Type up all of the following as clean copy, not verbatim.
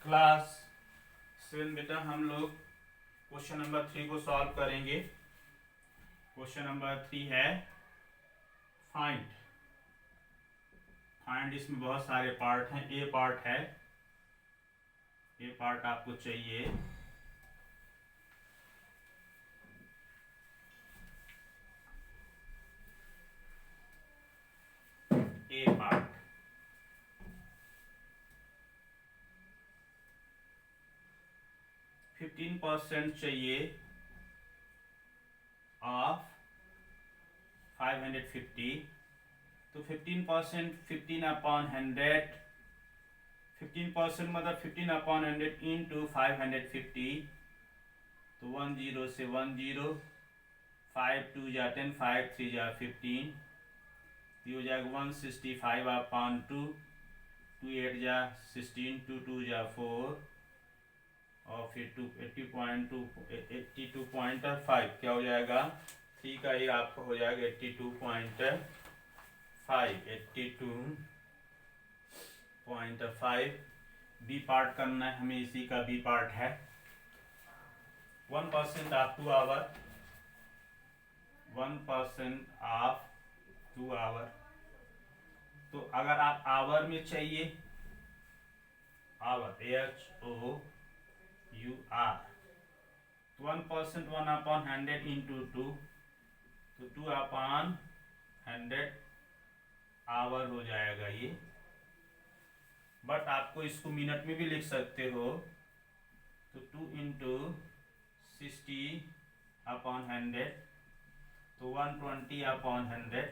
Class 7 बेटा हम लोग क्वेश्चन नंबर 3 को सॉल्व करेंगे। क्वेश्चन नंबर 3 है फाइंड। फाइंड इसमें बहुत सारे पार्ट हैं। ए पार्ट है, ए पार्ट आपको चाहिए। ए पार्ट 15% चाहिए ऑफ 550। तो 15% 15/100, 15% मतलब 15/100 इंटू 550। तो 10 से 10, 5 2 जा 10, 5 3 जा 15। ये हो जाएगा 165/2, 2 8 जा 16, 2 2 जा 4 और फिर 82.5 क्या हो जाएगा। 3 का ये आपका हो जाएगा 82.5। बी पार्ट करना है हमें, इसी का बी पार्ट है 1% ऑफ 2 आवर, 1% ऑफ 2 आवर। तो अगर आप आवर में चाहिए, आवर HOUR, तो 1% 1/100 इंटू 2, तो 2/100 आवर हो जाएगा ये। बट आपको इसको मिनट में भी लिख सकते हो, तो 2 इंटू 60/100, तो 120/100।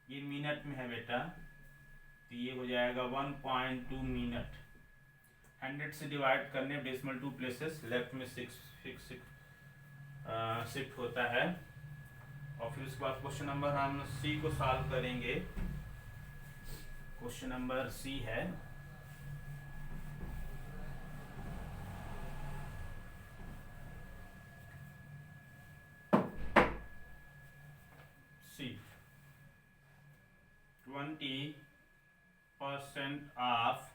ये मिनट में है बेटा, तो ये हो जाएगा 1.2 मिनट। 100 से डिवाइड करने डेसिमल 2 प्लेसेस, लेफ्ट में 6 शिफ्ट होता है। और फिर उसके बाद क्वेश्चन नंबर हम सी को सॉल्व करेंगे। क्वेश्चन नंबर सी है सी 20% ऑफ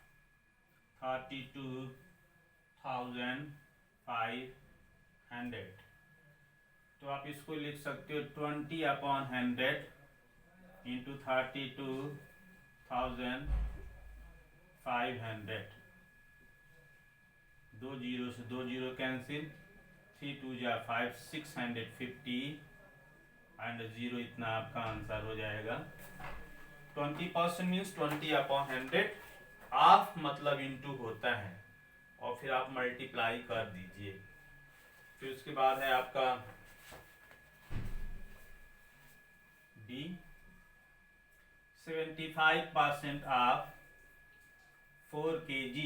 32,500। तो आप इसको लिख सकते हो 20/100 इंटू 32,500। 2 0 से 2 0 कैंसिल, 3 2 जा 5, 650 एंड 0। इतना आपका आंसर हो जाएगा। 20% मीन्स 20/100, ऑफ मतलब इंटू होता है, और फिर आप मल्टीप्लाई कर दीजिए। फिर उसके बाद है आपका डी 75% ऑफ 4 kg।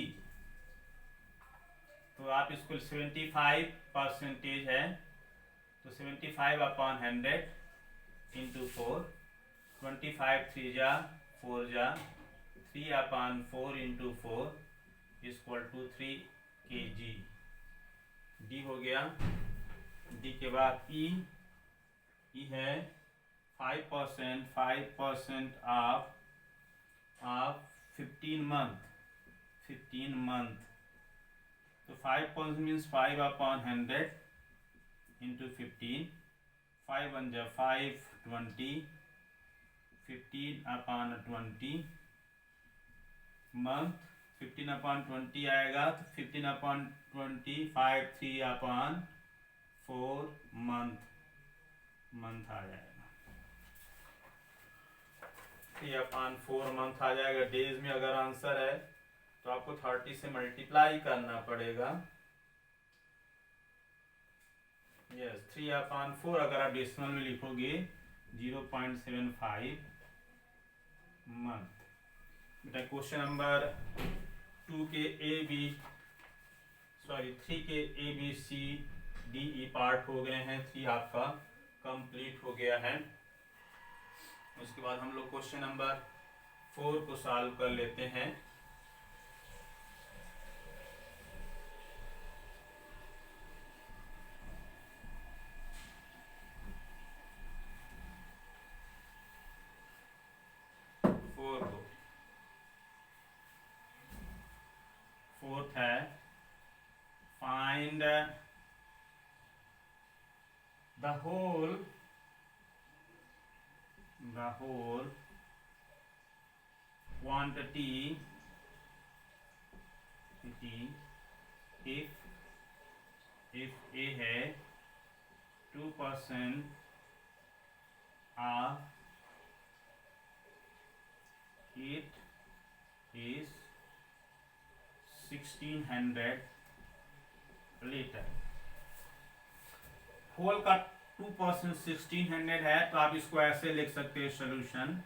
तो आप इसको 75% है, तो 75/100 इंटू 4, 25 3 जा 4 जा 3/4 into 4 equal to 3 kg। D हो गया। डी के बाद ई है 5% ऑफ 15 मंथ। तो 5% मीन्स 5/100 इंटू 15, 5 1 जा 5, 20, 15/20 मंथ। 15/20 आएगा, तो 15/20 5 3/4 मंथ आ जाएगा। 3/4 मंथ आ जाएगा। डेज में अगर आंसर है तो आपको 30 से मल्टीप्लाई करना पड़ेगा। यस 3/4 अगर आप डेसिमल में लिखोगे 0.75 मंथ। बेटा क्वेश्चन नंबर 3 के ABCDE पार्ट हो गए हैं। 3 आपका कंप्लीट हो गया है। उसके बाद हम लोग क्वेश्चन नंबर 4 को सॉल्व कर लेते हैं। फोर्थ है find the whole quantity if A है 2% of it is 1600 लीटर। होल का 2% 1600 है, तो आप इसको ऐसे लिख सकते हो सोल्यूशन,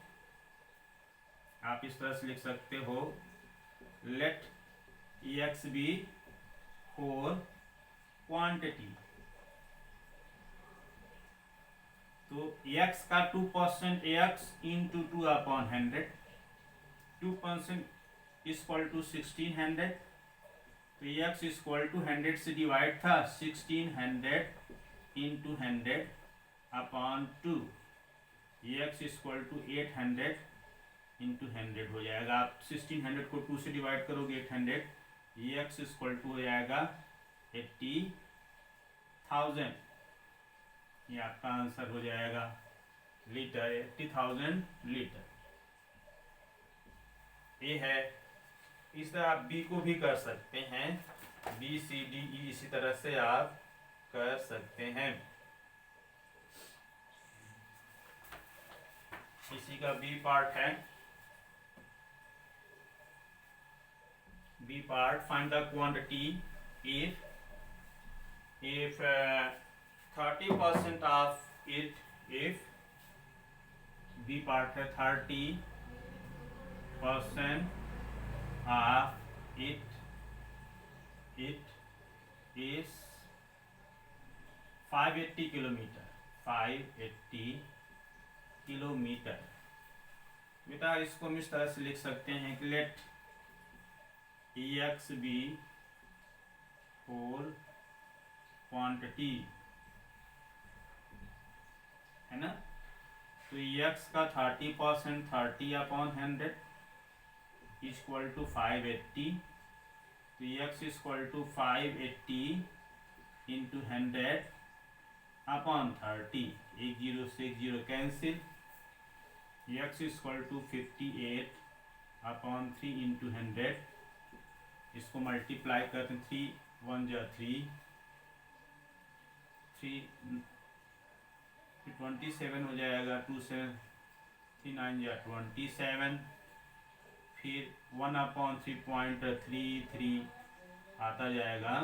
आप इस तरह से लिख सकते हो, let x be whole quantity. तो x का 2% x इंटू 2/100, 2% इक्वल टू 1600, तो x इक्वल टू 100 से डिवाइड था, 1600 into 100/2, x equal to 800 into 100 हो जाएगा। आप 1600 को 2 से डिवाइड करोगे 800, x इक्वल टू हो जाएगा 80,000। ये आपका आंसर हो जाएगा लीटर, 80,000 लीटर। ये है। इस तरह आप बी को भी कर सकते हैं, बी सी डी ई इसी तरह से आप कर सकते हैं। इसी का बी पार्ट है, B part find the quantity if 30% of it, if B part है 30% of it is 580 kilometre, 580 kilometre. बेटा इसको हम इस तरह से लिख सकते हैं कि let x be whole quantity, है ना। तो x का 30% 30/100 इक्वल टू 580, तो x इक्वल टू 580 इंटू 100/30, एक जीरो से एक zero cancel, x equal to 58/3 into 100, इसको मल्टीप्लाई करते हैं, 3 1 जा 3, 27 हो जाएगा, 2 7 3 9 जा 27, फिर 1/3.33 आता जाएगा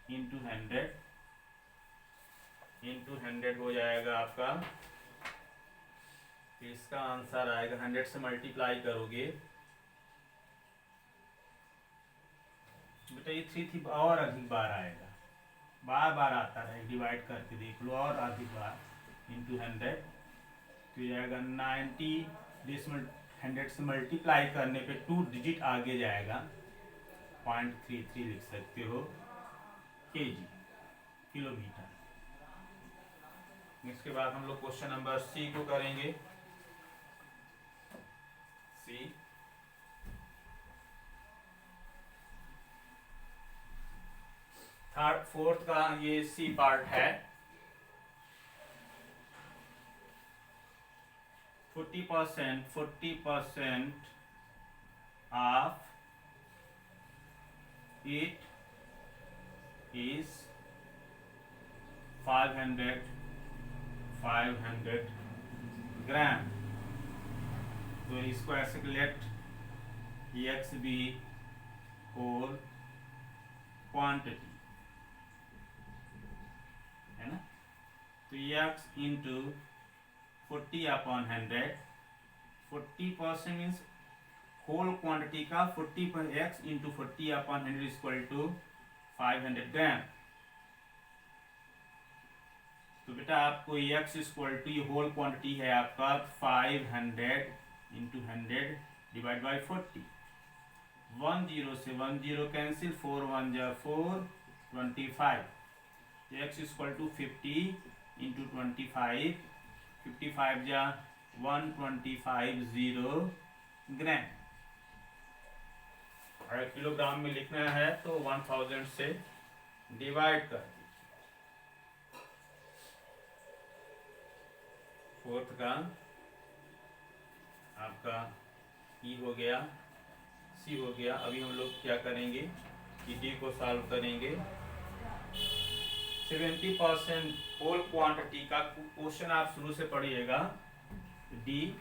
इंटू 100 हो जाएगा आपका। इसका आंसर आएगा 100 से मल्टीप्लाई करोगे, बेटा ये 3 और अधिक बार आएगा, बार बार आता है, डिवाइड करके देख लो, और अधिक बार इंटू 100 तो जाएगा 90, डेसिमल 100 से मल्टीप्लाई करने पे 2 डिजिट आगे जाएगा, 0.33 लिख सकते हो केजी, किलोमीटर। इसके बाद हम लोग क्वेश्चन नंबर सी को करेंगे। सी थर्ड फोर्थ का ये सी पार्ट है। 40% of it is 500 ग्राम। तो इसको ऐसे let x be whole quantity, है ना। तो x into 40/100, 40% means whole quantity का 40 पर x into 40/100 equal to 500 gram. तो बेटा आपको एक्स इक्वल टू, ये होल क्वांटिटी है आपका 500 इंटू 100 डिवाइड बाई 40, 1 0 से 1 0 कैंसिल, 4 1 जा 4, 25, एक्स इक्वल टू 50 इंटू 25, 55 जा 125 ग्राम। अगर किलोग्राम में लिखना है तो 1000 से डिवाइड कर दीजिए। फोर्थ का आपका ई हो गया, सी हो गया। अभी हम लोग क्या करेंगे कि डी को सॉल्व करेंगे। 70% होल क्वांटिटी का क्वेश्चन आप शुरू से पढ़िएगा। डी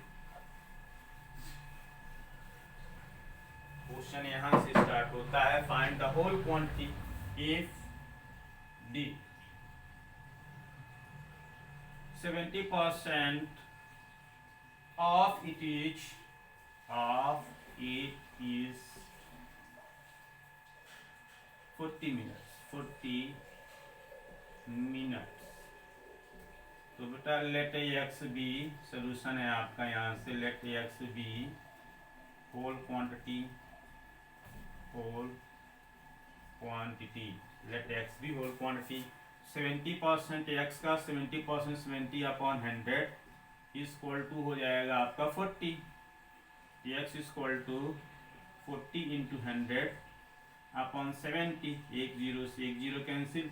क्वेश्चन यहां से स्टार्ट होता है, find the whole quantity if D 70% of it is 40 minutes। तो बेटा लेट एक्स बी, सोल्यूशन है आपका यहाँ से, let x be whole quantity, let x be whole quantity. 70% x का 70% 70/100 इक्वल टू हो जाएगा आपका 40। X equal to 40 into 100/70। एक जीरो से एक जीरो कैंसिल,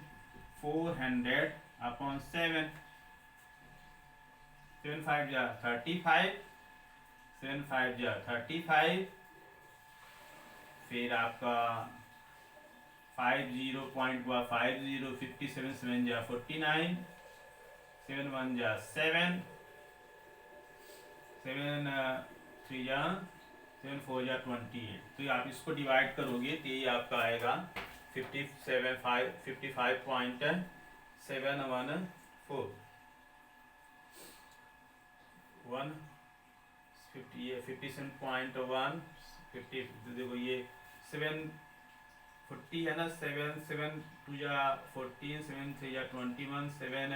400/7। 7 5 जा 35, 7 5 जा 35। फिर आपका 50 पॉइंट हुआ 50, 57 7 जा 49, 7 1 जा 7, 7 3 जा 7 4 जा 28। तो आप इसको डिवाइड करोगे तो ये आपका आएगा 55.714। ये 57.1 50, देखो ये 740 है ना, 7 7 2 जा 14, 7 3 जा 21, 7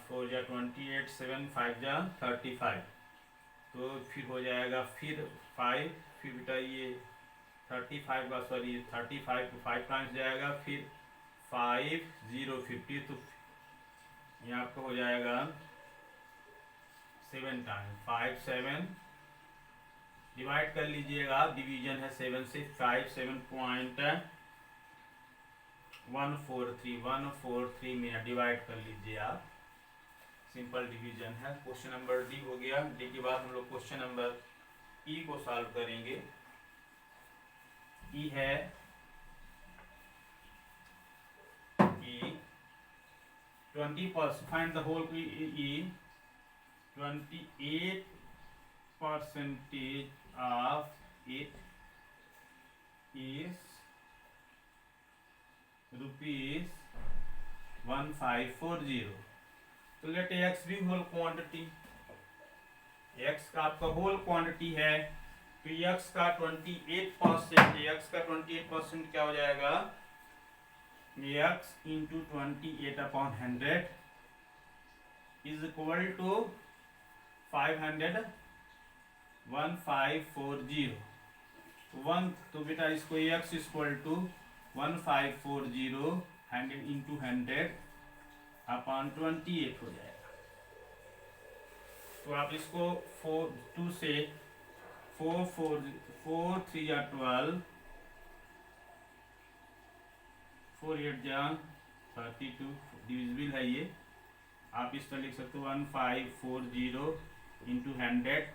4 जा 28, 7 5 जा 35। तो फिर हो जाएगा फिर 5, फिर बेटा ये 35 का, सॉरी 35 को 5 टाइम्स जाएगा, फिर 5 0 50। तो ये आपका हो जाएगा 7 टाइम्स 5 7। डिवाइड कर लीजिएगा, डिवीजन है 7 से। 5 7.143 में डिवाइड कर लीजिए आप, सिंपल डिवीजन है। क्वेश्चन नंबर डी हो गया। डी के बाद हम लोग क्वेश्चन नंबर ई को सॉल्व करेंगे। ई है E 20%, find the whole E 28% of it is ₹1540। तो let x be whole quantity, x का आपका होल क्वांटिटी है, तो एक्स का 28%, एक्स का 28% क्या हो जाएगा, x into 28/100 is equal to 500 1540। तो बेटा इसको एक्स इक्वल टू 1540 100 इंटू 100/28 हो जाएगा। तो आप इसको 2 से 4 3 या 12, 4 8 जा 32 डिविजिबल है ये। आप इस तरह लिख सकते हो 1540 इंटू 100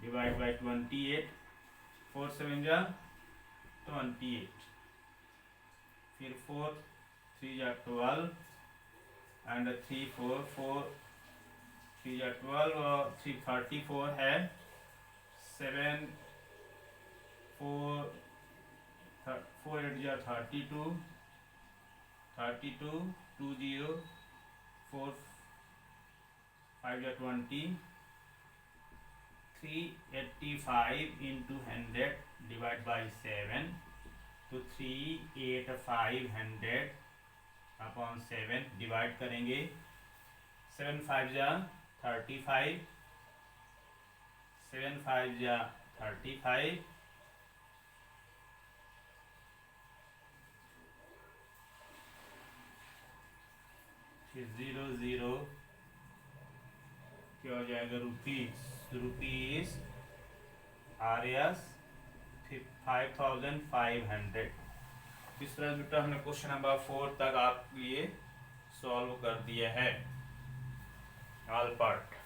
डिवाइड बाई 28, 4 7 जा 28, फिर 4 3 जा 12 एंड 3 4 3 जा 12 और 3 34 है, 7 4 8 जा 32 2 0 4 5 जा 20, 385 इंटू 100 डिवाइड बाई 7। तो 385/100/7 डिवाइड करेंगे। 7 5 जा 35, 7 5 जा 35, फिर 0 0 क्या हो जाएगा, रुपीस RS 5500। इस तरह बेटा हमने क्वेश्चन नंबर 4 तक आप ये सॉल्व कर दिया है ऑल पार्ट।